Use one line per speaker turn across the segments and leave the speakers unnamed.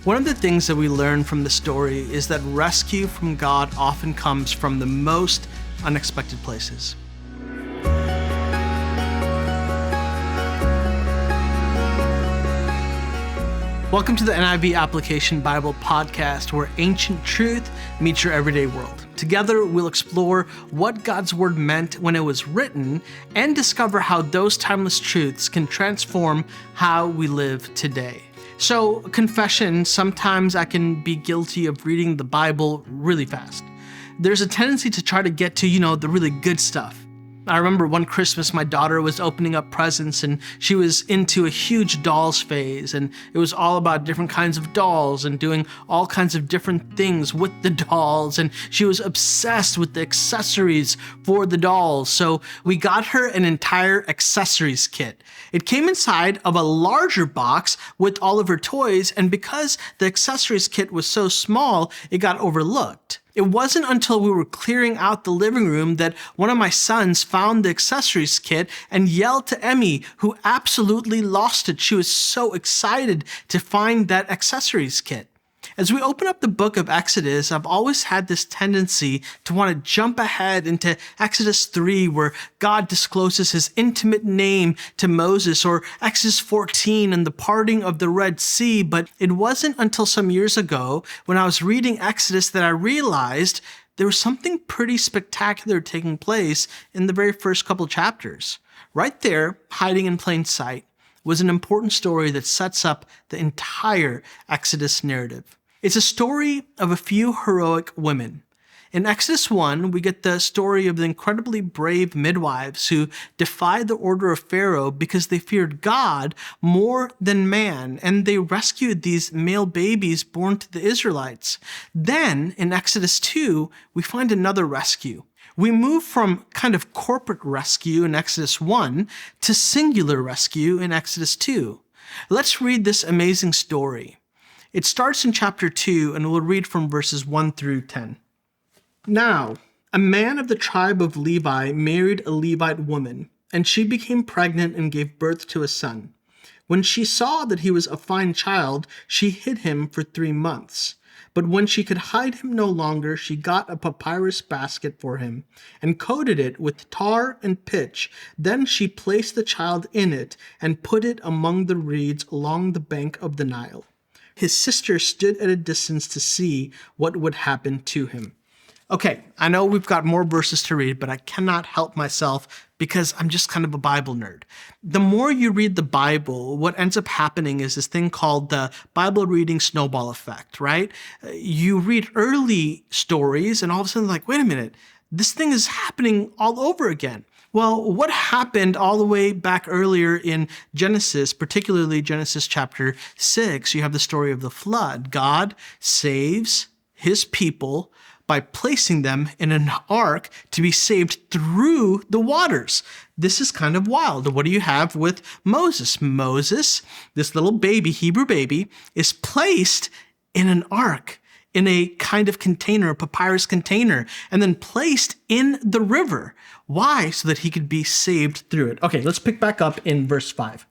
One of the things that we learn from the story is that rescue from God often comes from the most unexpected places. Welcome to the NIV Application Bible Podcast, where ancient truth meets your everyday world. Together, we'll explore what God's Word meant when it was written and discover how those timeless truths can transform how we live today. So, confession, sometimes I can be guilty of reading the Bible really fast. There's a tendency to try to get to, the really good stuff. I remember one Christmas, my daughter was opening up presents and she was into a huge dolls phase, and it was all about different kinds of dolls and doing all kinds of different things with the dolls, and she was obsessed with the accessories for the dolls. So we got her an entire accessories kit. It came inside of a larger box with all of her toys, and because the accessories kit was so small, it got overlooked. It wasn't until we were clearing out the living room that one of my sons found the accessories kit and yelled to Emmy, who absolutely lost it. She was so excited to find that accessories kit. As we open up the book of Exodus, I've always had this tendency to want to jump ahead into Exodus 3, where God discloses his intimate name to Moses, or Exodus 14 and the parting of the Red Sea. But it wasn't until some years ago when I was reading Exodus that I realized there was something pretty spectacular taking place in the very first couple chapters. Right there, hiding in plain sight, was an important story that sets up the entire Exodus narrative. It's a story of a few heroic women. In Exodus 1, we get the story of the incredibly brave midwives who defied the order of Pharaoh because they feared God more than man, and they rescued these male babies born to the Israelites. Then, in Exodus 2, we find another rescue. We move from kind of corporate rescue in Exodus 1 to singular rescue in Exodus 2. Let's read this amazing story. It starts in chapter 2, and we'll read from verses 1 through 10. Now, a man of the tribe of Levi married a Levite woman, and she became pregnant and gave birth to a son. When she saw that he was a fine child, she hid him for 3 months. But when she could hide him no longer, she got a papyrus basket for him and coated it with tar and pitch. Then she placed the child in it and put it among the reeds along the bank of the Nile. His sister stood at a distance to see what would happen to him. Okay, I know we've got more verses to read, but I cannot help myself because I'm just kind of a Bible nerd. The more you read the Bible, what ends up happening is this thing called the Bible reading snowball effect, right? You read early stories and all of a sudden like, wait a minute, this thing is happening all over again. Well, what happened all the way back earlier in Genesis, particularly Genesis chapter 6, you have the story of the flood. God saves his people by placing them in an ark to be saved through the waters. This is kind of wild. What do you have with Moses? Moses, this little baby, Hebrew baby, is placed in an ark, in a kind of container, a papyrus container, and then placed in the river. Why? So that he could be saved through it. Okay, let's pick back up in verse 5.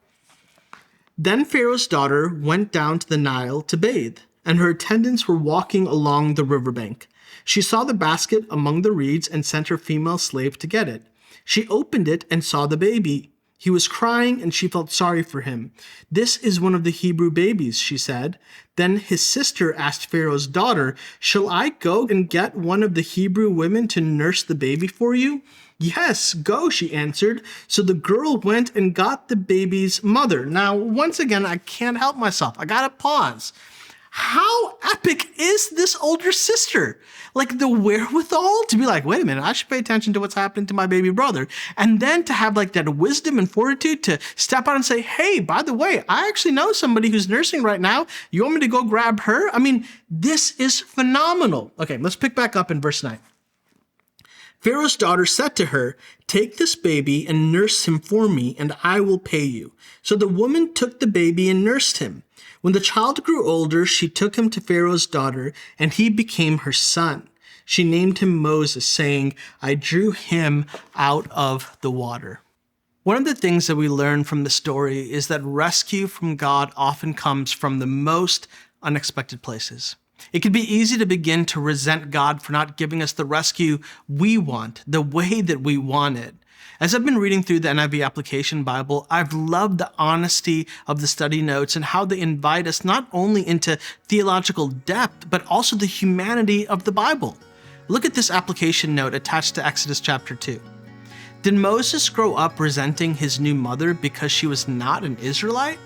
Then Pharaoh's daughter went down to the Nile to bathe, and her attendants were walking along the riverbank. She saw the basket among the reeds and sent her female slave to get it. She opened it and saw the baby. He was crying, and she felt sorry for him. "This is one of the Hebrew babies," she said. Then his sister asked Pharaoh's daughter, "Shall I go and get one of the Hebrew women to nurse the baby for you?" "Yes, go," she answered. So the girl went and got the baby's mother. Now, once again, I can't help myself. I gotta pause. How epic is this older sister? Like the wherewithal to be like, wait a minute, I should pay attention to what's happening to my baby brother. And then to have like that wisdom and fortitude to step out and say, hey, by the way, I actually know somebody who's nursing right now. You want me to go grab her? I mean, this is phenomenal. Okay, let's pick back up in verse 9. Pharaoh's daughter said to her, "Take this baby and nurse him for me, and I will pay you." So the woman took the baby and nursed him. When the child grew older, she took him to Pharaoh's daughter, and he became her son. She named him Moses, saying, "I drew him out of the water." One of the things that we learn from the story is that rescue from God often comes from the most unexpected places. It can be easy to begin to resent God for not giving us the rescue we want, the way that we want it. As I've been reading through the NIV Application Bible, I've loved the honesty of the study notes and how they invite us not only into theological depth, but also the humanity of the Bible. Look at this application note attached to Exodus chapter 2. Did Moses grow up resenting his new mother because she was not an Israelite?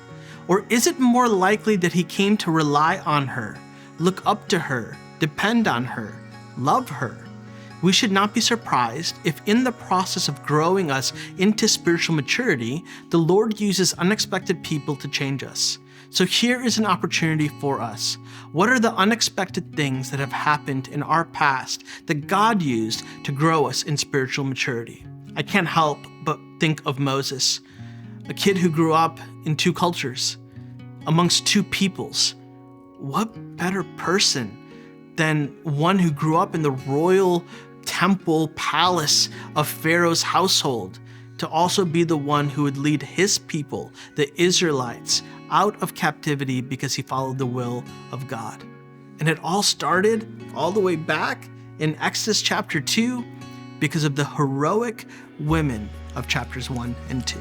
Or is it more likely that he came to rely on her, look up to her, depend on her, love her? We should not be surprised if in the process of growing us into spiritual maturity, the Lord uses unexpected people to change us. So here is an opportunity for us. What are the unexpected things that have happened in our past that God used to grow us in spiritual maturity? I can't help but think of Moses, a kid who grew up in two cultures, amongst two peoples. What better person than one who grew up in the royal temple palace of Pharaoh's household to also be the one who would lead his people, the Israelites, out of captivity because he followed the will of God. And it all started all the way back in Exodus chapter 2 because of the heroic women of chapters 1 and 2.